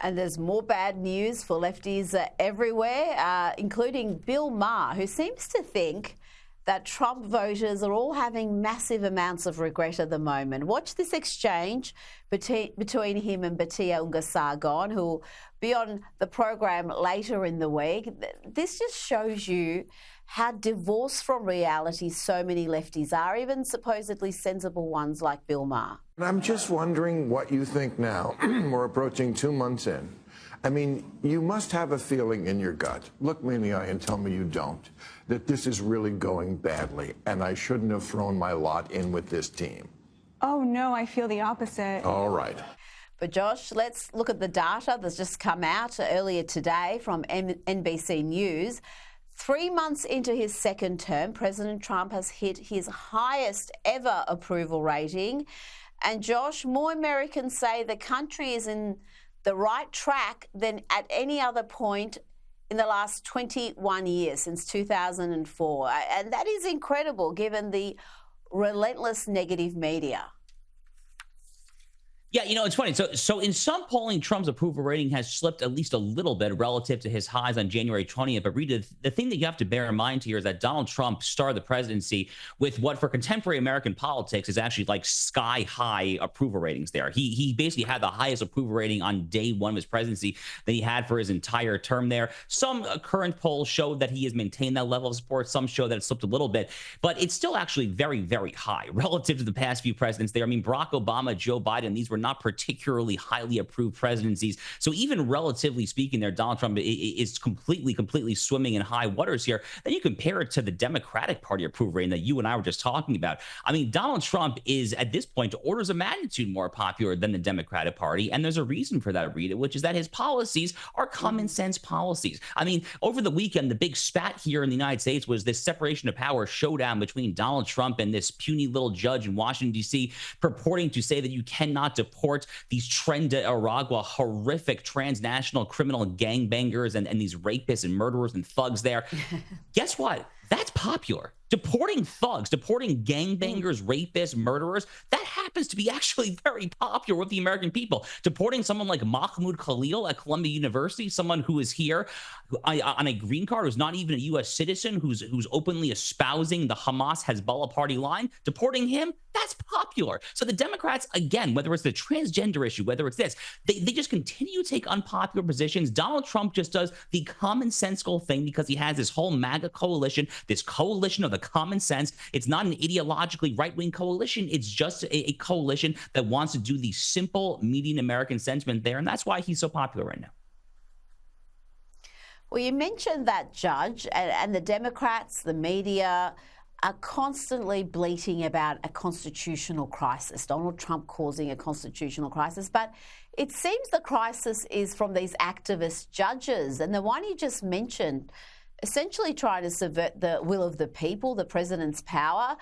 And there's more bad news for lefties everywhere, including Bill Maher, who seems to think that Trump voters are all having massive amounts of regret at the moment. Watch this exchange between him and Batia Unga-Sargon, who will be on the program later in the week. This just shows you how divorced from reality so many lefties are, even supposedly sensible ones like Bill Maher. I'm just wondering what you think now. We're approaching 2 months in. I mean, you must have a feeling in your gut. Look me in the eye and tell me you don't, that this is really going badly and I shouldn't have thrown my lot in with this team. Oh, no, I feel the opposite. All right. But Josh, let's look at the data that's just come out earlier today from NBC News. 3 months into his second term, President Trump has hit his highest ever approval rating. And Josh, more Americans say the country is in the right track than at any other point in the last 21 years, since 2004. And that is incredible given the relentless negative media. Yeah, you know, it's funny. So in some polling, Trump's approval rating has slipped at least a little bit relative to his highs on January 20th. But Reid, the thing that you have to bear in mind here is that Donald Trump started the presidency with what for contemporary American politics is actually like sky high approval ratings there. He basically had the highest approval rating on day one of his presidency that he had for his entire term there. Some current polls show that he has maintained that level of support. Some show that it slipped a little bit, but it's still actually very, very high relative to the past few presidents there. I mean, Barack Obama, Joe Biden, these were not particularly highly approved presidencies. So even relatively speaking there, Donald Trump is completely swimming in high waters here. Then you compare it to the Democratic Party approval rating that you and I were just talking about. I mean, Donald Trump is at this point orders of magnitude more popular than the Democratic Party. And there's a reason for that, Rita, which is that his policies are common sense policies. I mean, over the weekend, the big spat here in the United States was this separation of power showdown between Donald Trump and this puny little judge in Washington, D.C., purporting to say that you cannot deport these Tren de Aragua horrific transnational criminal gangbangers and these rapists and murderers and thugs there. Guess what? That's popular. Deporting thugs, deporting gangbangers, rapists, murderers, that happens to be actually very popular with the American people. Deporting someone like Mahmoud Khalil at Columbia University, someone who is here on a green card, who's not even a U.S. citizen, who's openly espousing the Hamas-Hezbollah party line, deporting him, that's popular. So the Democrats, again, whether it's the transgender issue, whether it's this, they just continue to take unpopular positions. Donald Trump just does the commonsensical thing because he has this whole MAGA coalition, this coalition of the common sense. It's not an ideologically right-wing coalition. It's just a coalition that wants to do the simple median American sentiment there. And that's why he's so popular right now. Well, you mentioned that judge and the Democrats, the media, are constantly bleating about a constitutional crisis, Donald Trump causing a constitutional crisis. But it seems the crisis is from these activist judges. And the one you just mentioned, essentially trying to subvert the will of the people, the president's power.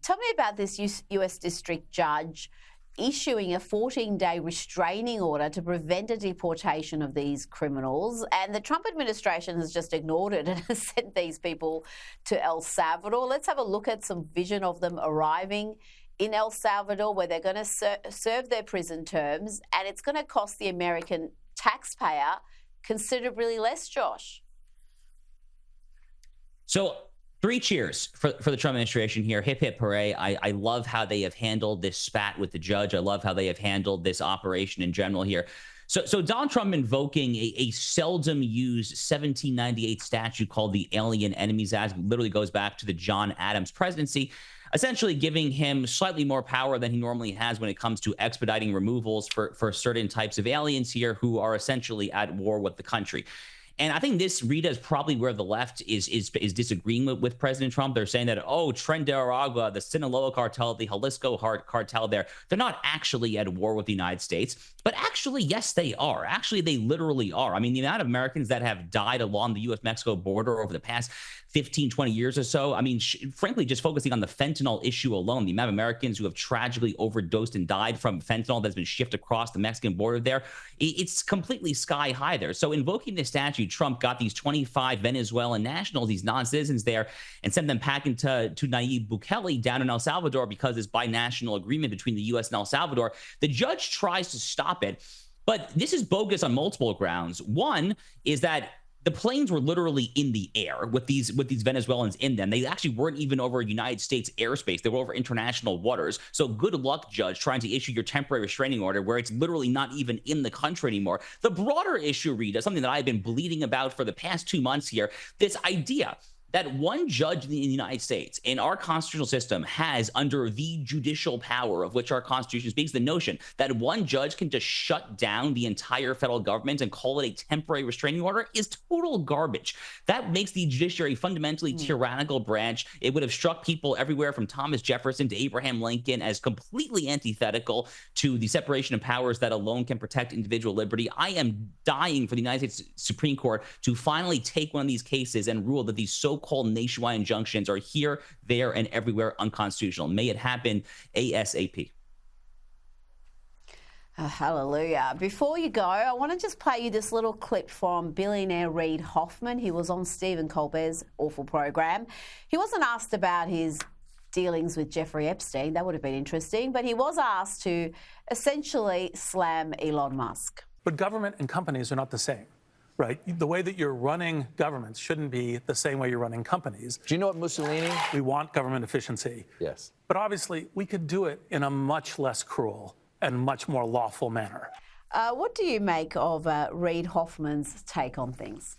Tell me about this U.S. district judge issuing a 14-day restraining order to prevent a deportation of these criminals. And the Trump administration has just ignored it and has sent these people to El Salvador. Let's have a look at some vision of them arriving in El Salvador, where they're going to serve their prison terms, and it's going to cost the American taxpayer considerably less, Josh. So 3 cheers for the Trump administration here. Hip, hip, hooray. I love how they have handled this spat with the judge. I love how they have handled this operation in general here. So Donald Trump invoking a seldom used 1798 statute called the Alien Enemies Act, literally goes back to the John Adams presidency, essentially giving him slightly more power than he normally has when it comes to expediting removals for certain types of aliens here who are essentially at war with the country. And I think this, Rita, is probably where the left is disagreeing with President Trump. They're saying that, oh, Tren de Aragua, the Sinaloa cartel, the Jalisco cartel there, they're not actually at war with the United States. But actually, yes, they are. Actually, they literally are. I mean, the amount of Americans that have died along the U.S.-Mexico border over the past 15, 20 years or so. I mean, frankly, just focusing on the fentanyl issue alone, the amount of Americans who have tragically overdosed and died from fentanyl that's been shipped across the Mexican border there, it's completely sky high there. So invoking this statute, Trump got these 25 Venezuelan nationals, these non-citizens there, and sent them packing to Nayib Bukele down in El Salvador because this binational agreement between the U.S. and El Salvador. The judge tries to stop it. But this is bogus on multiple grounds. One is that the planes were literally in the air with these Venezuelans in them. They actually weren't even over United States airspace. They were over international waters. So good luck, judge, trying to issue your temporary restraining order where it's literally not even in the country anymore. The broader issue, Rita, something that I've been bleeding about for the past 2 months here, this idea that one judge in the United States in our constitutional system has, under the judicial power of which our Constitution speaks, the notion that one judge can just shut down the entire federal government and call it a temporary restraining order is total garbage. That makes the judiciary fundamentally tyrannical branch. It would have struck people everywhere from Thomas Jefferson to Abraham Lincoln as completely antithetical to the separation of powers that alone can protect individual liberty. I am dying for the United States Supreme Court to finally take one of these cases and rule that these so-called nationwide injunctions are here, there, and everywhere unconstitutional. May it happen ASAP. Hallelujah. Before you go, I want to just play you this little clip from billionaire Reid Hoffman. He was on Stephen Colbert's awful program. He wasn't asked about his dealings with Jeffrey Epstein. That would have been interesting. But he was asked to essentially slam Elon Musk. But government and companies are not the same. Right. The way that you're running governments shouldn't be the same way you're running companies. Do you know what Mussolini? We want government efficiency. Yes. But obviously, we could do it in a much less cruel and much more lawful manner. What do you make of Reid Hoffman's take on things?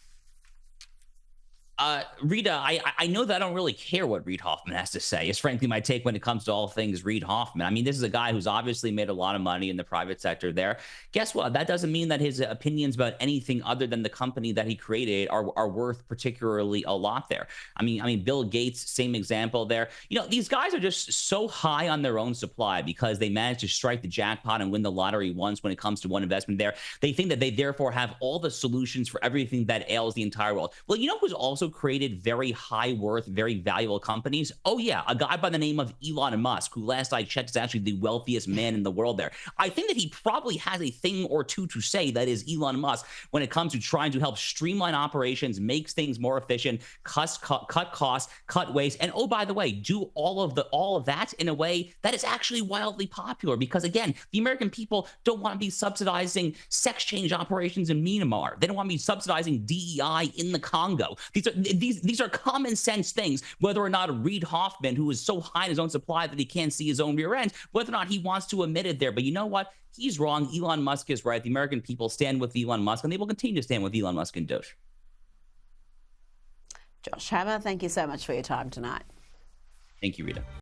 Rita, I know that I don't really care what Reid Hoffman has to say. It's frankly my take when it comes to all things Reid Hoffman. I mean, this is a guy who's obviously made a lot of money in the private sector there. Guess what? That doesn't mean that his opinions about anything other than the company that he created are worth particularly a lot there. I mean, Bill Gates, same example there. You know, these guys are just so high on their own supply because they managed to strike the jackpot and win the lottery once when it comes to one investment there. They think that they therefore have all the solutions for everything that ails the entire world. Well, you know who's also created very high worth, very valuable companies? Oh yeah, a guy by the name of Elon Musk, who last I checked is actually the wealthiest man in the world there. I think that he probably has a thing or two to say, that is Elon Musk, when it comes to trying to help streamline operations, makes things more efficient, cut costs, cut waste, and oh, by the way, do all of that in a way that is actually wildly popular, because again, the American people don't want to be subsidizing sex change operations in Myanmar. They don't want to be subsidizing DEI in the Congo. These are common sense things, whether or not Reid Hoffman, who is so high in his own supply that he can't see his own rear end, whether or not he wants to admit it there. But you know what? He's wrong. Elon Musk is right. The American people stand with Elon Musk, and they will continue to stand with Elon Musk and Doge. Josh Hammer, thank you so much for your time tonight. Thank you, Rita.